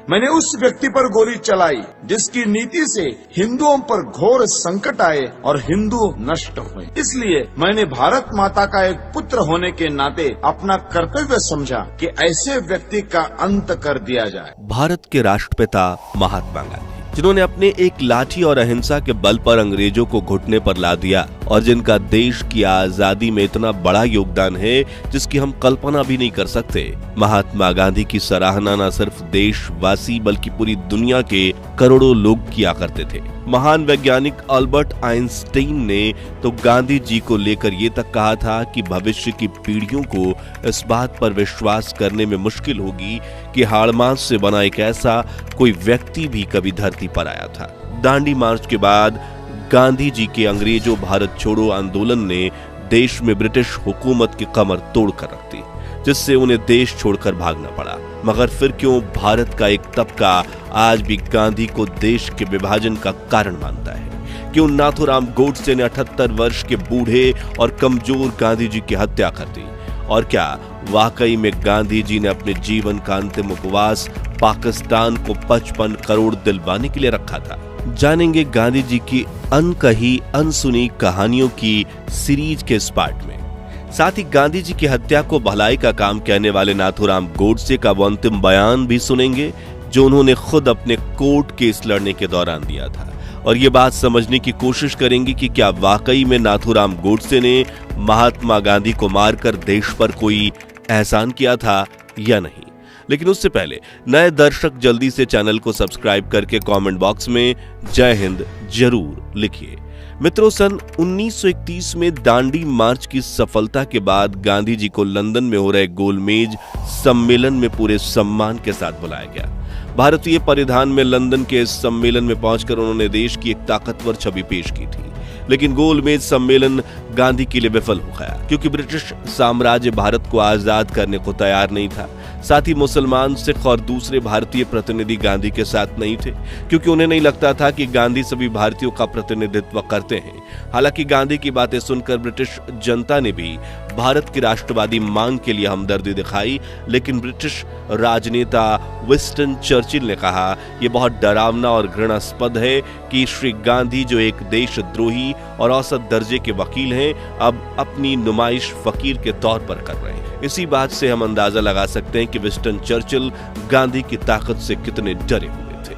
मैंने उस व्यक्ति पर गोली चलाई जिसकी नीति से हिंदुओं पर घोर संकट आए और हिंदू नष्ट हुए। इसलिए मैंने भारत माता का एक पुत्र होने के नाते अपना कर्तव्य समझा कि ऐसे व्यक्ति का अंत कर दिया जाए। भारत के राष्ट्रपिता महात्मा गांधी, जिन्होंने अपने एक लाठी और अहिंसा के बल पर अंग्रेजों को घुटने पर ला दिया और जिनका देश की आजादी में इतना बड़ा योगदान है जिसकी हम कल्पना भी नहीं कर सकते। महात्मा गांधी की सराहना न सिर्फ देशवासी बल्कि पूरी दुनिया के करोड़ों लोग किया करते थे। महान वैज्ञानिक अल्बर्ट आइंस्टीन ने तो गांधी जी को लेकर ये तक कहा था कि भविष्य की पीढ़ियों को इस बात पर विश्वास करने में मुश्किल होगी कि हाड़ मांस से बना एक ऐसा कोई व्यक्ति भी कभी धरती पर आया था। दांडी मार्च के बाद गांधी जी के अंग्रेजों भारत छोड़ो आंदोलन ने देश में ब्रिटिश हुकूमत की कमर तोड़कर रख दी, जिससे उन्हें देश छोड़कर भागना पड़ा। मगर फिर क्यों भारत का एक तबका आज भी गांधी को देश के विभाजन का कारण मानता है? क्यों नाथूराम गोडसे ने 78 वर्ष के बूढ़े और कमजोर गांधी जी की हत्या कर दी? और क्या वाकई में गांधी जी ने अपने जीवन का अंतिम उपवास पाकिस्तान को 55 करोड़ दिलवाने के लिए रखा था? जानेंगे गांधी जी की अनकही अनसुनी कहानियों की सीरीज के इस पार्ट में। साथ ही गांधी जी की हत्या को भलाई का काम कहने वाले नाथूराम गोडसे का वो अंतिम बयान भी सुनेंगे जो उन्होंने खुद अपने कोर्ट केस लड़ने के दौरान दिया था। और ये बात समझने की कोशिश करेंगे कि क्या वाकई में नाथूराम गोडसे ने महात्मा गांधी को मारकर देश पर कोई एहसान किया था या नहीं। लेकिन उससे पहले नए दर्शक जल्दी से चैनल को सब्सक्राइब करके कमेंट बॉक्स में जय हिंद जरूर लिखिए। मित्रों, सन 1931 में दांडी मार्च की सफलता के बाद गांधी जी को लंदन में हो रहे गोलमेज सम्मेलन में पूरे सम्मान के साथ बुलाया गया। भारतीय परिधान में लंदन के इस सम्मेलन में पहुंचकर उन्होंने देश की एक ताकतवर छवि पेश की थी। लेकिन गोलमेज सम्मेलन गांधी के लिए विफल हो गया क्योंकि ब्रिटिश साम्राज्य भारत को आजाद करने को तैयार नहीं था। साथ ही मुसलमान, सिख और दूसरे भारतीय प्रतिनिधि गांधी के साथ नहीं थे क्योंकि उन्हें नहीं लगता था कि गांधी सभी भारतीयों का प्रतिनिधित्व करते हैं। हालांकि गांधी की बातें सुनकर ब्रिटिश जनता ने भी भारत की राष्ट्रवादी मांग के लिए हमदर्दी दिखाई, लेकिन ब्रिटिश राजनेता विंस्टन चर्चिल ने कहा, यह बहुत डरावना और घृणास्पद है कि श्री गांधी जो एक देशद्रोही और औसत दर्जे के वकील हैं, अब अपनी नुमाइश फकीर के तौर पर कर रहे हैं। इसी बात से हम अंदाजा लगा सकते हैं कि विंस्टन चर्चिल गांधी की ताकत से कितने डरे हुए थे।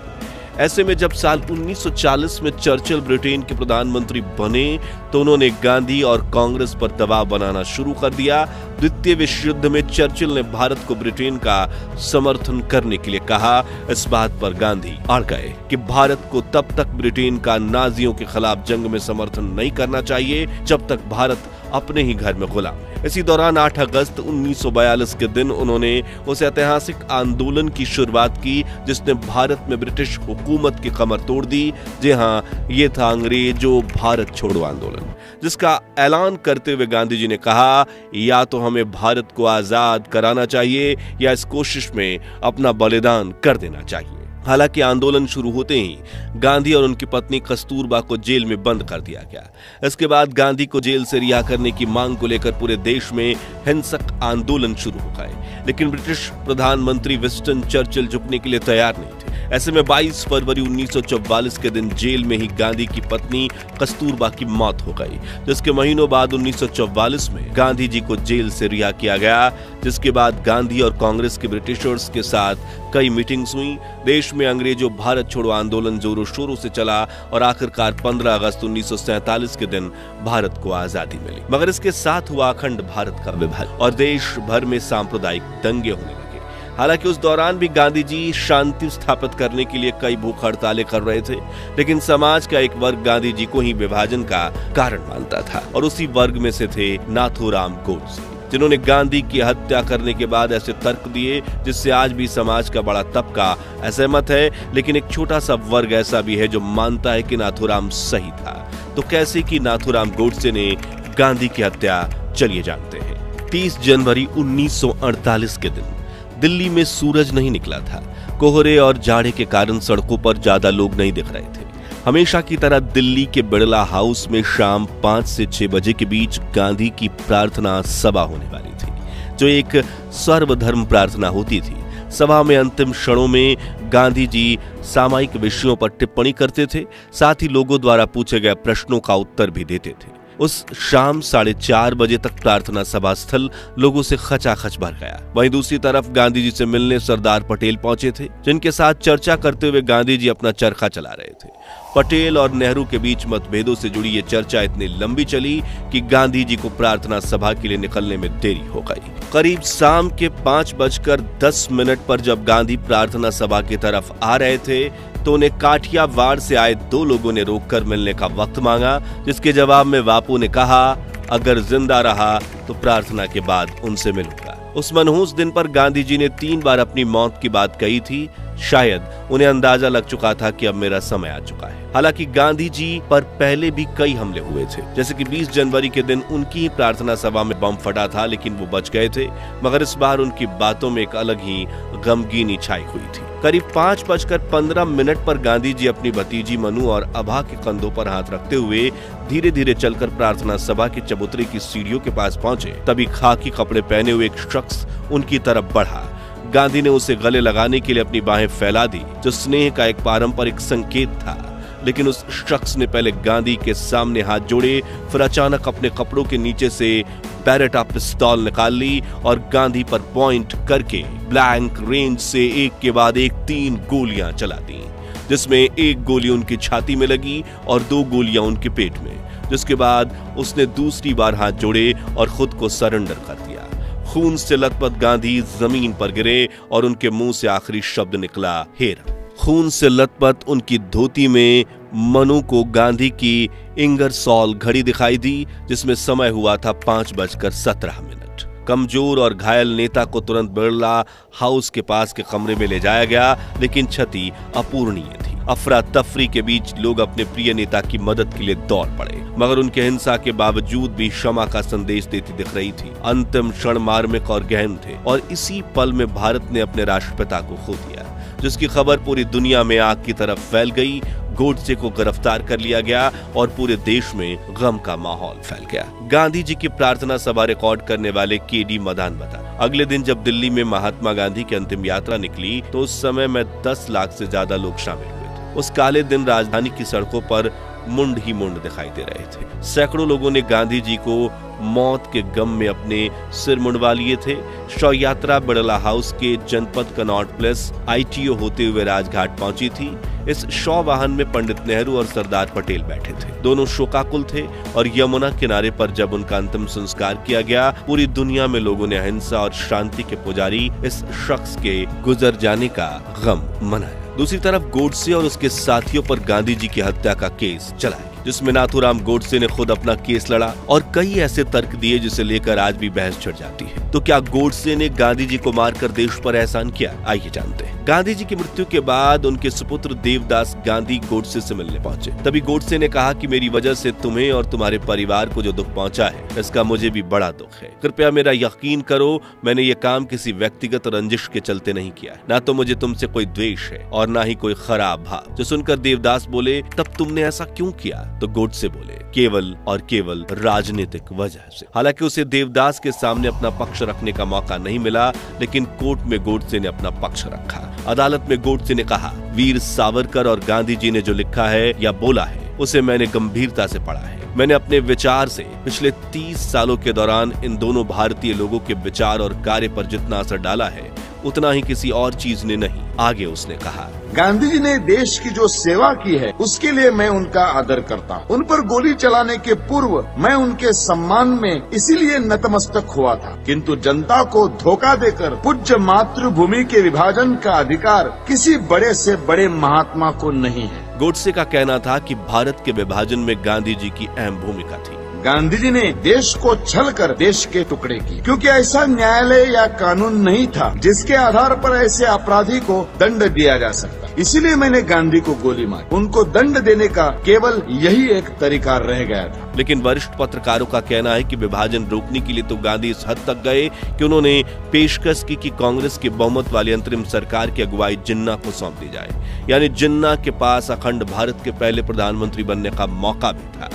ऐसे में जब साल 1940 में चर्चिल ब्रिटेन के प्रधानमंत्री बने तो उन्होंने गांधी और कांग्रेस पर दबाव बनाना शुरू कर दिया। द्वितीय विश्व युद्ध में चर्चिल ने भारत को ब्रिटेन का समर्थन करने के लिए कहा। इस बात पर गांधी अड़ गए कि भारत को तब तक ब्रिटेन का नाजियों के खिलाफ जंग में समर्थन नहीं करना चाहिए जब तक भारत अपने ही घर में गुलाम है। इसी दौरान 8 अगस्त 1942 के दिन उन्होंने उस ऐतिहासिक आंदोलन की शुरुआत की जिसने भारत में ब्रिटिश हुकूमत की कमर तोड़ दी। जी हाँ, ये था अंग्रेजों भारत छोड़ो आंदोलन, जिसका ऐलान करते हुए गांधी जी ने कहा, या तो हमें भारत को आजाद कराना चाहिए या इस कोशिश में अपना बलिदान कर देना चाहिए। हालांकि आंदोलन शुरू होते ही गांधी और उनकी पत्नी कस्तूरबा को जेल में बंद कर दिया गया। इसके बाद गांधी को जेल से रिहा करने की मांग को लेकर पूरे देश में हिंसक आंदोलन शुरू हो गए, लेकिन ब्रिटिश प्रधानमंत्री विंस्टन चर्चिल झुकने के लिए तैयार नहीं थे। ऐसे में 22 फरवरी 1944 के दिन जेल में ही गांधी की पत्नी कस्तूरबा की मौत हो गई, जिसके महीनों बाद 1944 में गांधी जी को जेल से रिहा किया गया। जिसके बाद गांधी और कांग्रेस के ब्रिटिशर्स के साथ कई मीटिंग्स हुई। देश में अंग्रेजों भारत छोड़ो आंदोलन जोरों शोरों से चला और आखिरकार 15 अगस्त 1947 के दिन भारत को आजादी मिली। मगर इसके साथ हुआ अखंड भारत का विभाजन और देश भर में सांप्रदायिक दंगे होने लगे। हालांकि उस दौरान भी गांधी जी शांति स्थापित करने के लिए कई भूख हड़तालें कर रहे थे, लेकिन समाज का एक वर्ग गांधी जी को ही विभाजन का कारण मानता था और उसी वर्ग में से थे नाथूराम गोडसे, जिन्होंने गांधी की हत्या करने के बाद ऐसे तर्क दिए जिससे आज भी समाज का बड़ा तबका असहमत है। लेकिन एक छोटा सा वर्ग ऐसा भी है जो मानता है कि नाथूराम सही था। तो कैसे कि नाथूराम गोडसे ने गांधी की हत्या, चलिए जानते हैं। 30 जनवरी 1948 के दिन दिल्ली में सूरज नहीं निकला था। कोहरे और जाड़े के कारण सड़कों पर ज्यादा लोग नहीं दिख रहे थे। हमेशा की तरह दिल्ली के बिड़ला हाउस में शाम 5 से 6 बजे के बीच गांधी की प्रार्थना सभा होने वाली थी, जो एक सर्वधर्म प्रार्थना होती थी। सभा में अंतिम क्षणों में गांधी जी सामायिक विषयों पर टिप्पणी करते थे, साथ ही लोगों द्वारा पूछे गए प्रश्नों का उत्तर भी देते थे। उस शाम 4:30 बजे तक प्रार्थना सभा स्थल लोगों से खचाखच भर गया। वहीं दूसरी तरफ गांधी जी से मिलने सरदार पटेल पहुंचे थे, जिनके साथ चर्चा करते हुए गांधी जी अपना चरखा चला रहे थे। पटेल और नेहरू के बीच मतभेदों से जुड़ी ये चर्चा इतनी लंबी चली कि गांधी जी को प्रार्थना सभा के लिए निकलने में देरी हो गई। करीब शाम के 5:10 पर जब गांधी प्रार्थना सभा की तरफ आ रहे थे तो उन्हें काठियावाड़ से आए 2 लोगों ने रोककर मिलने का वक्त मांगा, जिसके जवाब में बापू ने कहा, अगर जिंदा रहा तो प्रार्थना के बाद उनसे मिलूंगा। उस मनहूस दिन पर गांधी जी ने 3 बार अपनी मौत की बात कही थी। शायद उन्हें अंदाजा लग चुका था कि अब मेरा समय आ चुका है। हालांकि गांधी जी पर पहले भी कई हमले हुए थे, जैसे कि 20 जनवरी के दिन उनकी ही प्रार्थना सभा में बम फटा था, लेकिन वो बच गए थे। मगर इस बार उनकी बातों में एक अलग ही गमगीनी छाई हुई थी। करीब 5:15 पर गांधी जी अपनी भतीजी मनु और अभा के कंधों पर हाथ रखते हुए धीरे धीरे चलकर प्रार्थना सभा के चबूतरे की सीढ़ियों के पास पहुंचे। तभी खाकी कपड़े पहने हुए एक शख्स उनकी तरफ बढ़ा। गांधी ने उसे गले लगाने के लिए अपनी बाहें फैला दी, जो स्नेह का एक पारंपरिक संकेत था। लेकिन उस शख्स ने पहले गांधी के सामने हाथ जोड़े, फिर अचानक अपने कपड़ों के नीचे से बैरेटा पिस्तौल निकाल ली और गांधी पर पॉइंट करके ब्लैंक रेंज से एक के बाद एक 3 गोलियां चला दी, जिसमें एक गोली उनकी छाती में लगी और 2 गोलियां उनके पेट में। जिसके बाद उसने दूसरी बार हाथ जोड़े और खुद को सरेंडर कर दिया। खून से लथपथ गांधी जमीन पर गिरे और उनके मुंह से आखिरी शब्द निकला, हेरा। खून से लथपथ उनकी धोती में मनु को गांधी की इंगरसॉल घड़ी दिखाई दी, जिसमें समय हुआ था 5:17। कमजोर और घायल नेता को तुरंत बिरला हाउस के पास के कमरे में ले जाया गया, लेकिन क्षति अपूरणीय थी। अफरा तफरी के बीच लोग अपने प्रिय नेता की मदद के लिए दौड़ पड़े, मगर उनके हिंसा के बावजूद भी क्षमा का संदेश देती दिख रही थी। अंतिम क्षण मार्मिक और गहन थे और इसी पल में भारत ने अपने राष्ट्रपिता को खो दिया, जिसकी खबर पूरी दुनिया में आग की तरफ फैल गई। गोडसे को गिरफ्तार कर लिया गया और पूरे देश में गम का माहौल फैल गया। गांधी जी की प्रार्थना सभा रिकॉर्ड करने वाले केडी मदान बता, अगले दिन जब दिल्ली में महात्मा गांधी की अंतिम यात्रा निकली तो उस समय में 10 लाख से ज्यादा लोग शामिल हुए थे। उस काले दिन राजधानी की सड़कों पर मुंड ही मुंड दिखाई दे रहे थे। सैकड़ों लोगों ने गांधी जी को मौत के गम में अपने सिर मुंडवा लिए थे। शव यात्रा बिड़ला हाउस के जनपद कनॉट प्लेस ITO होते हुए राजघाट पहुंची थी। इस शव वाहन में पंडित नेहरू और सरदार पटेल बैठे थे। दोनों शोकाकुल थे और यमुना किनारे पर जब उनका अंतिम संस्कार किया गया, पूरी दुनिया में लोगों ने अहिंसा और शांति के पुजारी इस शख्स के गुजर जाने का गम मनाया। दूसरी तरफ गोडसे और उसके साथियों पर गांधी जी की हत्या का केस चला, जिसमें नाथूराम गोडसे ने खुद अपना केस लड़ा और कई ऐसे तर्क दिए जिसे लेकर आज भी बहस छिड़ जाती है। तो क्या गोडसे ने गांधी जी को मारकर देश पर एहसान किया? आइए जानते हैं। गांधी जी की मृत्यु के बाद उनके सुपुत्र देवदास गांधी गोडसे से मिलने पहुंचे। तभी गोडसे ने कहा कि मेरी वजह से तुम्हें और तुम्हारे परिवार को जो दुख पहुंचा है, इसका मुझे भी बड़ा दुख है। कृपया मेरा यकीन करो, मैंने ये काम किसी व्यक्तिगत रंजिश के चलते नहीं किया। ना तो मुझे तुमसे कोई द्वेष है और ना ही कोई खराब भाव। जो सुनकर देवदास बोले, तब तुमने ऐसा क्यों किया? तो गोडसे बोले, केवल और केवल राजनीतिक वजह से। हालांकि उसे देवदास के सामने अपना पक्ष रखने का मौका नहीं मिला, लेकिन कोर्ट में गोडसे ने अपना पक्ष रखा। अदालत में गोडसे ने कहा, वीर सावरकर और गांधी जी ने जो लिखा है या बोला है, उसे मैंने गंभीरता से पढ़ा है। मैंने अपने विचार से पिछले 30 सालों के दौरान इन दोनों भारतीय लोगों के विचार और कार्य पर जितना असर डाला है, उतना ही किसी और चीज ने नहीं। आगे उसने कहा, गांधी जी ने देश की जो सेवा की है, उसके लिए मैं उनका आदर करता हूँ। उन पर गोली चलाने के पूर्व मैं उनके सम्मान में इसीलिए नतमस्तक हुआ था, किंतु जनता को धोखा देकर पूज्य मातृभूमि के विभाजन का अधिकार किसी बड़े से बड़े महात्मा को नहीं है। गोडसे का कहना था कि भारत के विभाजन में गांधी जी की अहम भूमिका थी। गांधी जी ने देश को छलकर देश के टुकड़े किए, क्योंकि ऐसा न्यायालय या कानून नहीं था जिसके आधार पर ऐसे अपराधी को दंड दिया जा सकता। इसीलिए मैंने गांधी को गोली मारी। उनको दंड देने का केवल यही एक तरीका रह गया था। लेकिन वरिष्ठ पत्रकारों का कहना है कि विभाजन रोकने के लिए तो गांधी इस हद तक गए कि उन्होंने पेशकश की कि कांग्रेस की बहुमत वाली अंतरिम सरकार की अगुवाई जिन्ना को सौंप दी जाए, यानी जिन्ना के पास अखंड भारत के पहले प्रधानमंत्री बनने का मौका भी था।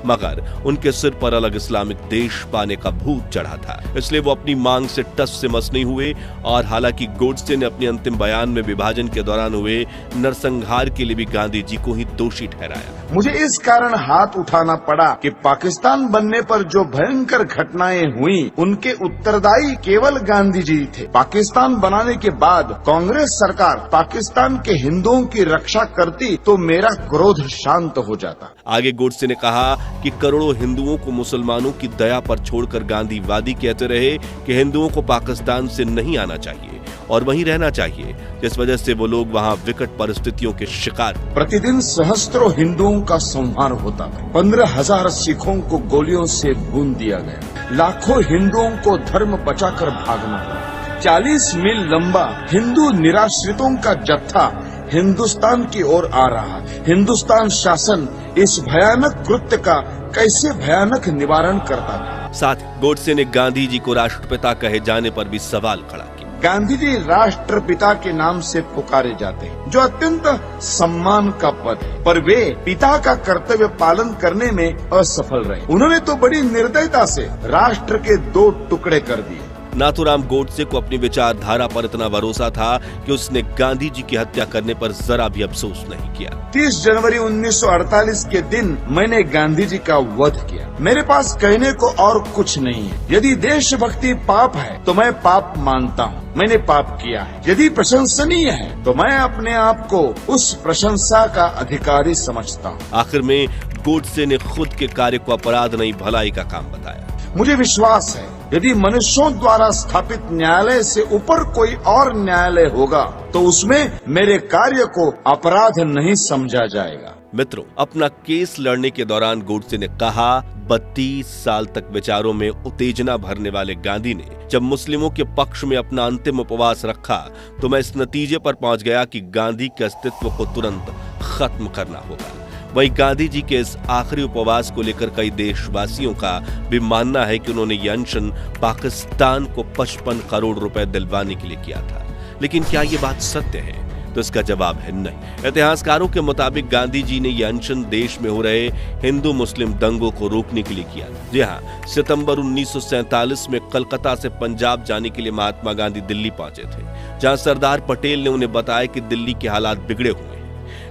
मगर उनके सिर पर अलग इस्लामिक देश पाने का भूत चढ़ा था, इसलिए वो अपनी मांग से टस से मस नहीं हुए। और हालांकि गोडसे ने अपने अंतिम बयान में विभाजन के दौरान हुए नरसंहार के लिए भी गांधी जी को ही दोषी ठहराया। मुझे इस कारण हाथ उठाना पड़ा कि पाकिस्तान बनने पर जो भयंकर घटनाएं हुई उनके उत्तरदायी केवल गांधी जी थे। पाकिस्तान बनाने के बाद कांग्रेस सरकार पाकिस्तान के हिंदुओं की रक्षा करती तो मेरा क्रोध शांत हो जाता। आगे गोडसे ने कहा कि करोड़ों हिंदुओं को मुसलमानों की दया पर छोड़कर गांधीवादी कहते रहे कि हिंदुओं को पाकिस्तान से नहीं आना चाहिए और वहीं रहना चाहिए, जिस वजह से वो लोग वहाँ विकट परिस्थितियों के शिकार। प्रतिदिन सहस्त्रों हिंदुओं का संहार होता था। 15,000 सिखों को गोलियों से भून दिया गया। लाखों हिंदुओं को धर्म बचाकर भागना पड़ा। 40 मील लंबा हिंदू निराश्रितों का जत्था हिंदुस्तान की ओर आ रहा। हिंदुस्तान शासन इस भयानक कृत्य का कैसे भयानक निवारण करता था। साथ ही गोडसे ने गांधी जी को राष्ट्रपिता कहे जाने पर भी सवाल खड़ा किया। गांधी जी राष्ट्रपिता के नाम से पुकारे जाते हैं, जो अत्यंत सम्मान का पद है, पर वे पिता का कर्तव्य पालन करने में असफल रहे। उन्होंने तो बड़ी निर्दयता से राष्ट्र के 2 टुकड़े कर दिए। नाथूराम गोडसे को अपनी विचारधारा पर इतना भरोसा था कि उसने गांधी जी की हत्या करने पर जरा भी अफसोस नहीं किया। 30 जनवरी 1948 के दिन मैंने गांधी जी का वध किया। मेरे पास कहने को और कुछ नहीं है। यदि देशभक्ति पाप है तो मैं पाप मानता हूँ, मैंने पाप किया है। यदि प्रशंसनीय है तो मैं अपने आप को उस प्रशंसा का अधिकारी समझता हूँ। आखिर में गोडसे ने खुद के कार्य को अपराध नहीं भलाई का काम बताया। मुझे विश्वास है यदि मनुष्यों द्वारा स्थापित न्यायालय से ऊपर कोई और न्यायालय होगा तो उसमें मेरे कार्य को अपराध नहीं समझा जाएगा। मित्रों, अपना केस लड़ने के दौरान गोडसे ने कहा, 32 साल तक विचारों में उत्तेजना भरने वाले गांधी ने जब मुस्लिमों के पक्ष में अपना अंतिम उपवास रखा तो मैं इस नतीजे पर पहुंच गया कि गांधी के अस्तित्व को तुरंत खत्म करना होगा। वहीं गांधी जी के इस आखिरी उपवास को लेकर कई देशवासियों का भी मानना है कि उन्होंने ये अनशन पाकिस्तान को 55 करोड़ रुपए दिलवाने के लिए किया था। लेकिन क्या ये बात सत्य है? तो इसका जवाब है नहीं। इतिहासकारों के मुताबिक गांधी जी ने यह अनशन देश में हो रहे हिंदू मुस्लिम दंगों को रोकने के लिए किया। जी हाँ, सितंबर 1947 में कलकत्ता से पंजाब जाने के लिए महात्मा गांधी दिल्ली पहुंचे थे, जहां सरदार पटेल ने उन्हें बताया कि दिल्ली के हालात बिगड़े हुए हैं।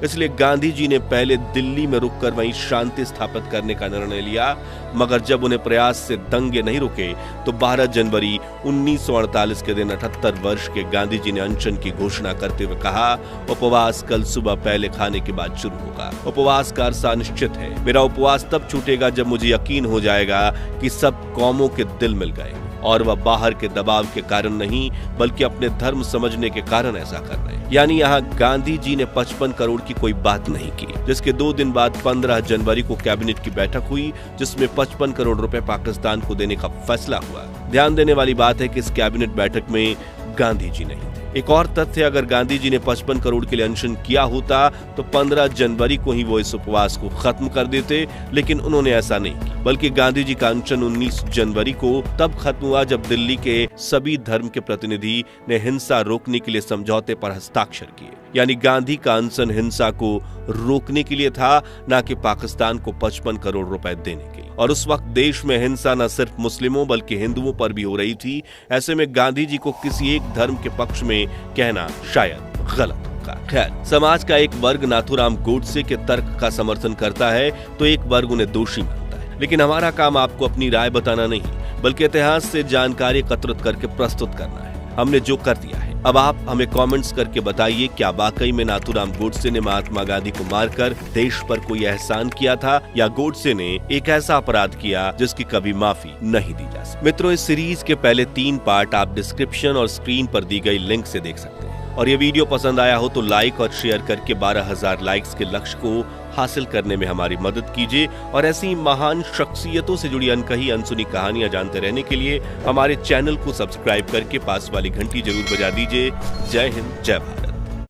इसलिए गांधी जी ने पहले दिल्ली में रुककर वहीं शांति स्थापित करने का निर्णय लिया। मगर जब उन्हें प्रयास से दंगे नहीं रुके तो 12 जनवरी 1948 के दिन 78 वर्ष के गांधी जी ने अनशन की घोषणा करते हुए कहा, उपवास कल सुबह पहले खाने के बाद शुरू होगा। उपवास का अरसा निश्चित है। मेरा उपवास तब छूटेगा जब मुझे यकीन हो जाएगा कि सब कौमों के दिल मिल गए और वह बाहर के दबाव के कारण नहीं बल्कि अपने धर्म समझने के कारण ऐसा कर रहे हैं। यानी यहाँ गांधी जी ने 55 करोड़ की कोई बात नहीं की, जिसके 2 दिन बाद 15 जनवरी को कैबिनेट की बैठक हुई जिसमें 55 करोड़ रुपए पाकिस्तान को देने का फैसला हुआ। ध्यान देने वाली बात है कि इस कैबिनेट बैठक में गांधी जी नहीं थे। एक और तथ्य, अगर गांधी जी ने 55 करोड़ के लिए अनशन किया होता तो 15 जनवरी को ही वो इस उपवास को खत्म कर देते, लेकिन उन्होंने ऐसा नहीं किया। बल्कि गांधी जी का अनशन 19 जनवरी को तब खत्म हुआ जब दिल्ली के सभी धर्म के प्रतिनिधि ने हिंसा रोकने के लिए समझौते पर हस्ताक्षर किए। यानी गांधी का अनशन हिंसा को रोकने के लिए था, न कि पाकिस्तान को 55 करोड़ रुपए देने के लिए। और उस वक्त देश में हिंसा न सिर्फ मुस्लिमों बल्कि हिंदुओं पर भी हो रही थी। ऐसे में गांधी जी को किसी एक धर्म के पक्ष में कहना शायद गलत होगा। खैर, समाज का एक वर्ग नाथूराम गोडसे के तर्क का समर्थन करता है तो एक वर्ग उन्हें दोषी मानता है। लेकिन हमारा काम आपको अपनी राय बताना नहीं बल्कि इतिहास से जानकारी एकत्रित करके प्रस्तुत करना है। हमने जो कर दिया है, अब आप हमें कमेंट्स करके बताइए, क्या वाकई में नाथूराम गोडसे ने महात्मा गांधी को मारकर देश पर कोई एहसान किया था या गोडसे ने एक ऐसा अपराध किया जिसकी कभी माफी नहीं दी जा सकती। मित्रों, इस सीरीज के पहले 3 पार्ट आप डिस्क्रिप्शन और स्क्रीन पर दी गई लिंक से देख सकते हैं। और ये वीडियो पसंद आया हो तो लाइक और शेयर करके 12,000 लाइक्स के लक्ष्य को हासिल करने में हमारी मदद कीजिए। और ऐसी महान शख्सियतों से जुड़ी अनकही अनसुनी कहानियां जानते रहने के लिए हमारे चैनल को सब्सक्राइब करके पास वाली घंटी जरूर बजा दीजिए। जय हिंद, जय भारत।